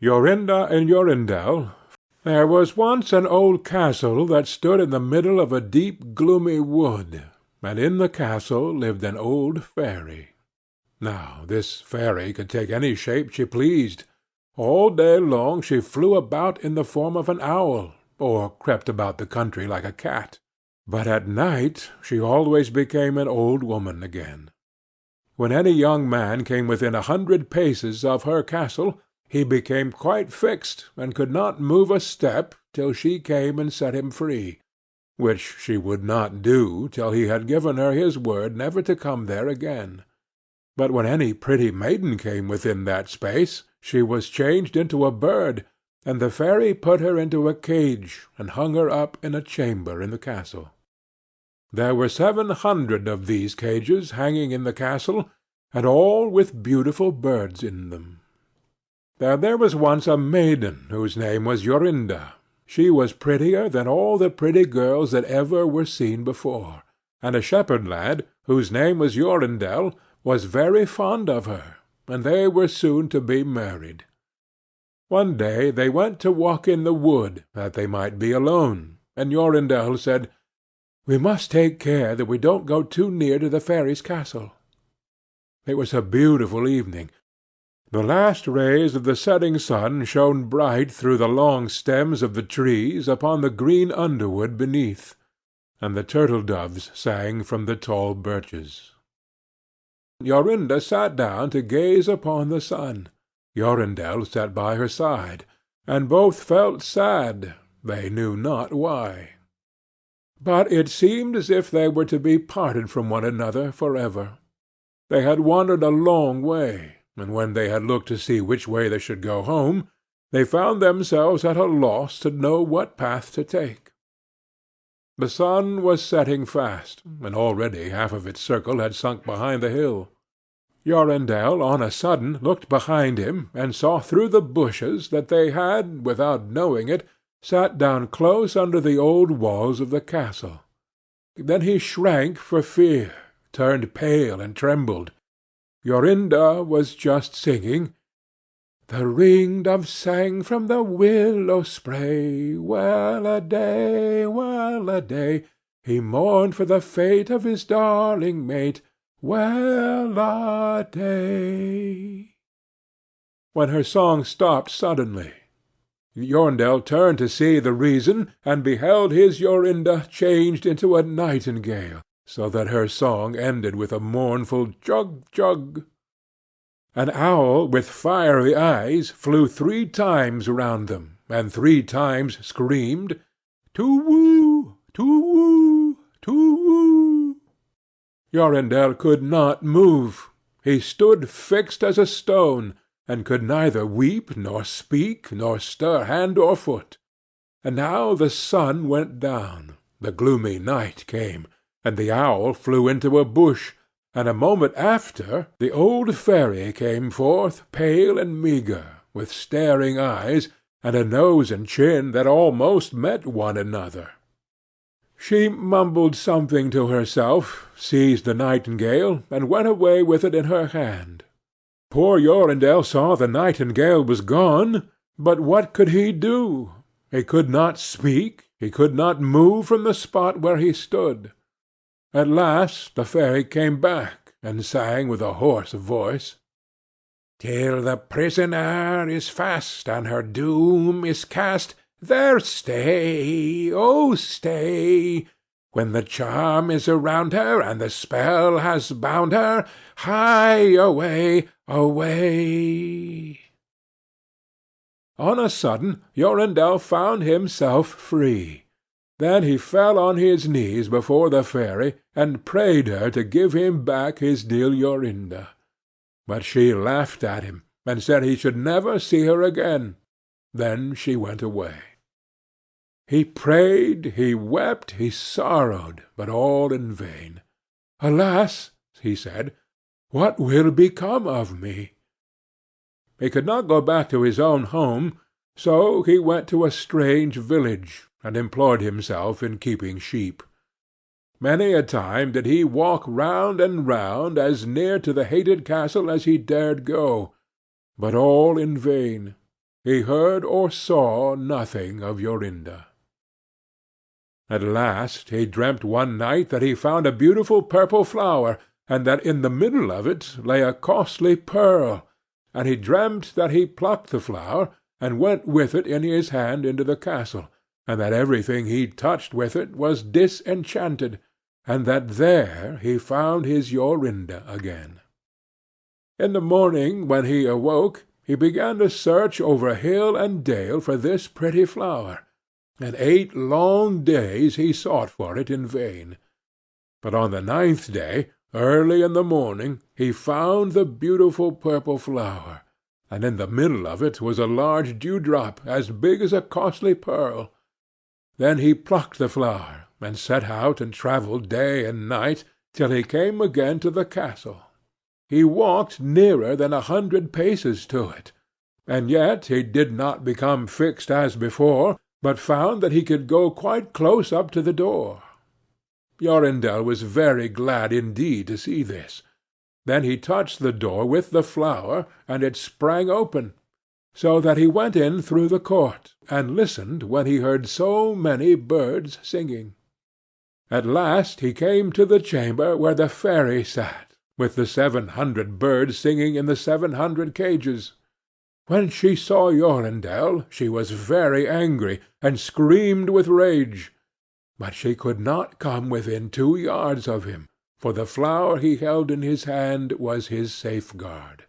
Jorinda and Jorindel. There was once an old castle that stood in the middle of a deep gloomy wood, and in the castle lived an old fairy. Now this fairy could take any shape she pleased. All day long she flew about in the form of an owl, or crept about the country like a cat. But at night she always became an old woman again. When any young man came within 100 paces of her castle, he became quite fixed, and could not move a step till she came and set him free, which she would not do till he had given her his word never to come there again. But when any pretty maiden came within that space, she was changed into a bird, and the fairy put her into a cage, and hung her up in a chamber in the castle. There were 700 of these cages hanging in the castle, and all with beautiful birds in them. There was once a maiden whose name was Jorinda. She was prettier than all the pretty girls that ever were seen before, and a shepherd lad, whose name was Jorindel, was very fond of her, and they were soon to be married. One day they went to walk in the wood, that they might be alone, and Jorindel said, "We must take care that we don't go too near to the fairy's castle." It was a beautiful evening. The last rays of the setting sun shone bright through the long stems of the trees upon the green underwood beneath, and the turtle-doves sang from the tall birches. Jorinda sat down to gaze upon the sun. Jorindel sat by her side, and both felt sad, they knew not why. But it seemed as if they were to be parted from one another for ever. They had wandered a long way, and when they had looked to see which way they should go home, they found themselves at a loss to know what path to take. The sun was setting fast, and already half of its circle had sunk behind the hill. Jorindel on a sudden looked behind him, and saw through the bushes that they had, without knowing it, sat down close under the old walls of the castle. Then he shrank for fear, turned pale, and trembled. Jorinda was just singing, "The ring-dove sang from the willow spray, well-a-day, well-a-day. He mourned for the fate of his darling mate, well-a-day." When her song stopped suddenly, Jorindel turned to see the reason, and beheld his Jorinda changed into a nightingale, so that her song ended with a mournful jug-jug. An owl with fiery eyes flew 3 times round them, and 3 times screamed, "Tu-woo! Tu-woo! Tu-woo!" Jorindel could not move. He stood fixed as a stone, and could neither weep, nor speak, nor stir hand or foot. And now the sun went down, the gloomy night came, and the owl flew into a bush, and a moment after the old fairy came forth, pale and meagre, with staring eyes, and a nose and chin that almost met one another. She mumbled something to herself, seized the nightingale, and went away with it in her hand. Poor Jorindel saw the nightingale was gone, but what could he do? He could not speak, he could not move from the spot where he stood. At last the fairy came back, and sang with a hoarse voice, "Till the prisoner is fast, and her doom is cast, there stay, oh stay! When the charm is around her, and the spell has bound her, hie away, away!" On a sudden Jorindel found himself free. Then he fell on his knees before the fairy, and prayed her to give him back his dear Jorinda. But she laughed at him, and said he should never see her again. Then she went away. He prayed, he wept, he sorrowed, but all in vain. "Alas!" he said, "what will become of me?" He could not go back to his own home, so he went to a strange village, and employed himself in keeping sheep. Many a time did he walk round and round as near to the hated castle as he dared go, but all in vain. he heard or saw nothing of Jorinda. At last he dreamt one night that he found a beautiful purple flower, and that in the middle of it lay a costly pearl, and he dreamt that he plucked the flower, and went with it in his hand into the castle, and that everything he touched with it was disenchanted, and that there he found his Jorinda again. In the morning when he awoke, he began to search over hill and dale for this pretty flower, and 8 long days he sought for it in vain. But on the 9th day, early in the morning, he found the beautiful purple flower, and in the middle of it was a large dewdrop as big as a costly pearl. Then he plucked the flower, and set out and travelled day and night, till he came again to the castle. He walked nearer than 100 paces to it, and yet he did not become fixed as before, but found that he could go quite close up to the door. Jorindel was very glad indeed to see this. Then he touched the door with the flower, and it sprang open, so that he went in through the court, and listened when he heard so many birds singing. At last he came to the chamber where the fairy sat, with the 700 birds singing in the 700 cages. When she saw Jorindel, she was very angry, and screamed with rage. But she could not come within 2 yards of him, for the flower he held in his hand was his safeguard.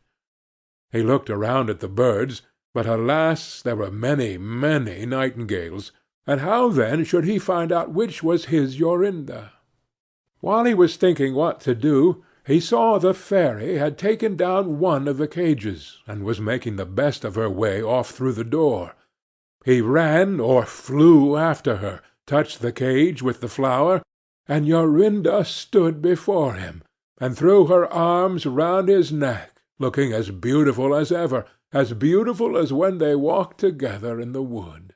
He looked around at the birds, but alas, there were many, many nightingales, and how then should he find out which was his Jorinda? While he was thinking what to do, he saw the fairy had taken down one of the cages, and was making the best of her way off through the door. He ran or flew after her, touched the cage with the flower, and Jorinda stood before him, and threw her arms round his neck, looking as beautiful as ever, as beautiful as when they walked together in the wood.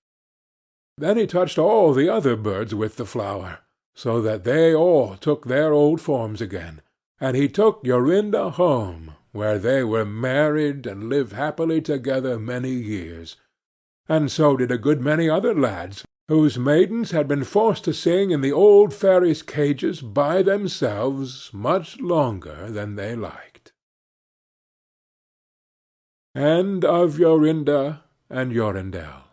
Then he touched all the other birds with the flower, so that they all took their old forms again, and he took Jorinda home, where they were married and lived happily together many years. And so did a good many other lads, whose maidens had been forced to sing in the old fairy's cages by themselves much longer than they liked. End of Jorinda and Jorindel.